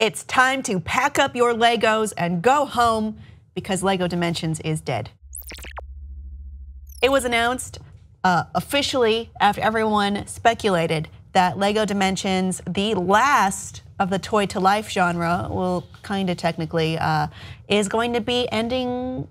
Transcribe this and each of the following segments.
It's time to pack up your Legos and go home because Lego Dimensions is dead. It was announced officially after everyone speculated that Lego Dimensions, the last of the toy to life genre, well, kind of technically, is going to be ending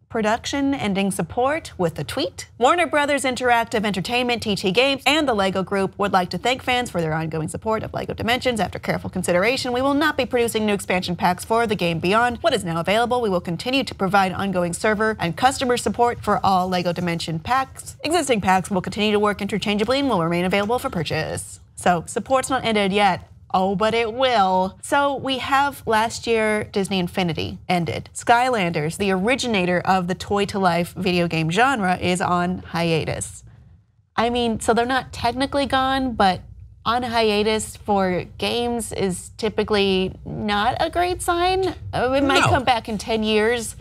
production, ending support with a tweet. Warner Brothers Interactive Entertainment, TT Games, and the Lego Group would like to thank fans for their ongoing support of Lego Dimensions. After careful consideration, we will not be producing new expansion packs for the game beyond what is now available. We will continue to provide ongoing server and customer support for all Lego Dimension packs. Existing packs will continue to work interchangeably and will remain available for purchase. So support's not ended yet. Oh, but it will. So we have last year Disney Infinity ended. Skylanders, the originator of the toy-to-life video game genre, is on hiatus. I mean, so they're not technically gone, but on hiatus for games is typically not a great sign. It might come back in 10 years.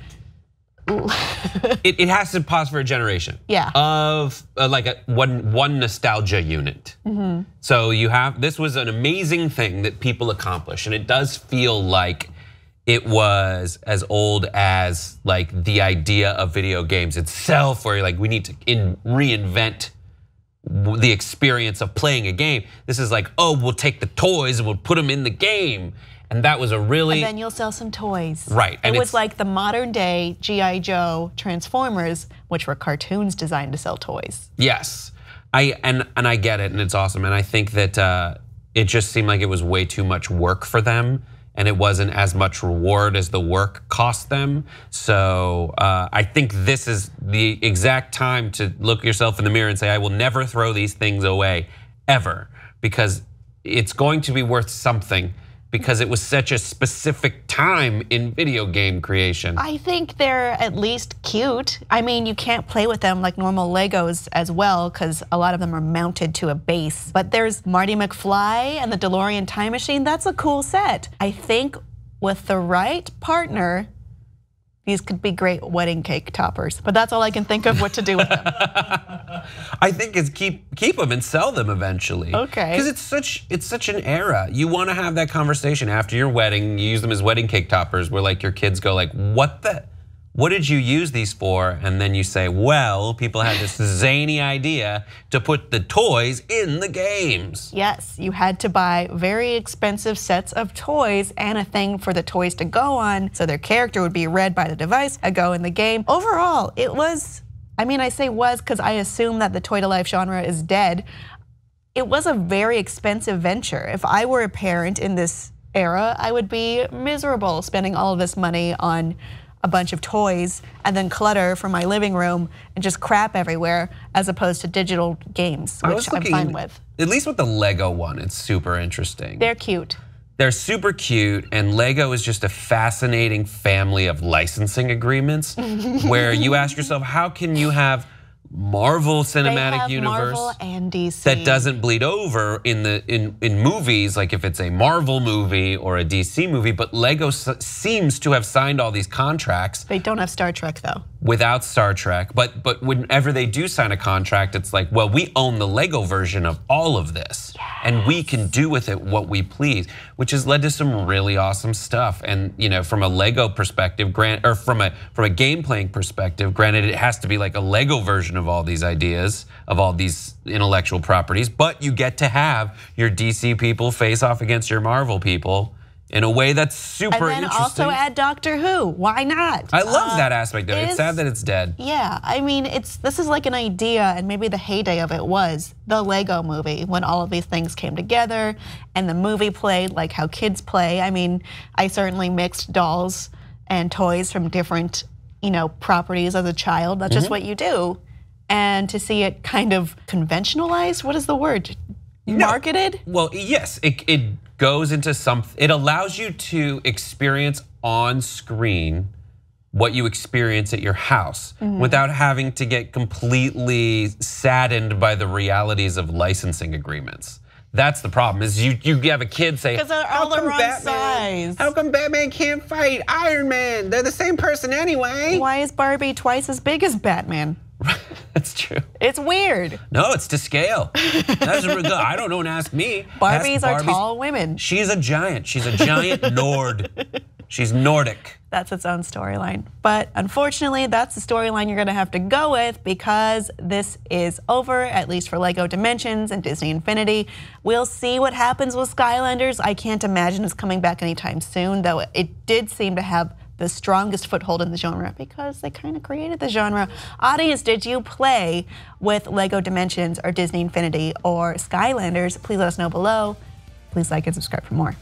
It has to pause for a generation. Yeah. Of like one nostalgia unit. So you have, this was an amazing thing that people accomplished, and it does feel like it was as old as like the idea of video games itself, where like we need to reinvent the experience of playing a game. This is like, oh, we'll take the toys and we'll put them in the game. And that was a really... And then you'll sell some toys. Right. It was like the modern day G.I. Joe Transformers, which were cartoons designed to sell toys. Yes, and I get it, and it's awesome. And I think that it just seemed like it was way too much work for them, and it wasn't as much reward as the work cost them. So I think this is the exact time to look yourself in the mirror and say, I will never throw these things away, ever. Because it's going to be worth something, because it was such a specific time in video game creation. I think they're at least cute. I mean, you can't play with them like normal Legos as well, because a lot of them are mounted to a base. But there's Marty McFly and the DeLorean Time Machine. That's a cool set. I think with the right partner, these could be great wedding cake toppers, but that's all I can think of what to do with them. I think it's keep them and sell them eventually. Okay. Because it's such an era. You want to have that conversation after your wedding. You use them as wedding cake toppers, where like your kids go like, what did you use these for? And then you say, well, people had this zany idea to put the toys in the games. Yes, you had to buy very expensive sets of toys and a thing for the toys to go on, so their character would be read by the device and go in the game. Overall, it was, I mean, I say was because I assume that the toy-to-life genre is dead. It was a very expensive venture. If I were a parent in this era, I would be miserable spending all of this money on a bunch of toys and then clutter from my living room and just crap everywhere, as opposed to digital games, which I'm fine with. At least with the Lego one, it's super interesting. They're cute. They're super cute, and Lego is just a fascinating family of licensing agreements where you ask yourself, how can you have Marvel Cinematic Universe Marvel and DC that doesn't bleed over in movies, like if it's a Marvel movie or a DC movie, but Lego seems to have signed all these contracts. They don't have Star Trek though. Without Star Trek, but whenever they do sign a contract, it's like, well, we own the Lego version of all of this, and we can do with it what we please, which has led to some really awesome stuff. And you know, from a Lego perspective, or from a game playing perspective, granted, it has to be like a Lego version of all these ideas, of all these intellectual properties, but you get to have your DC people face off against your Marvel people in a way that's super interesting. And then also add Doctor Who, why not? I love that aspect of it. It's sad that it's dead. Yeah, I mean, this is like an idea, and maybe the heyday of it was the Lego movie, when all of these things came together and the movie played like how kids play. I mean, I certainly mixed dolls and toys from different, properties as a child. That's just what you do. And to see it kind of conventionalized, what is the word? Marketed? Well, yes, it goes into it allows you to experience on screen what you experience at your house without having to get completely saddened by the realities of licensing agreements. That's the problem, is you have a kid say, because they're all the wrong size. How come Batman can't fight Iron Man? They're the same person anyway. Why is Barbie twice as big as Batman? That's true. It's weird. No, it's to scale. That's I don't know, and ask me. Barbies are tall women. She's a giant. She's a giant Nord. She's Nordic. That's its own storyline. But unfortunately, that's the storyline you're gonna have to go with because this is over, at least for LEGO Dimensions and Disney Infinity. We'll see what happens with Skylanders. I can't imagine it's coming back anytime soon, though it did seem to have the strongest foothold in the genre because they kind of created the genre. Audience, did you play with LEGO Dimensions or Disney Infinity or Skylanders? Please let us know below. Please like and subscribe for more.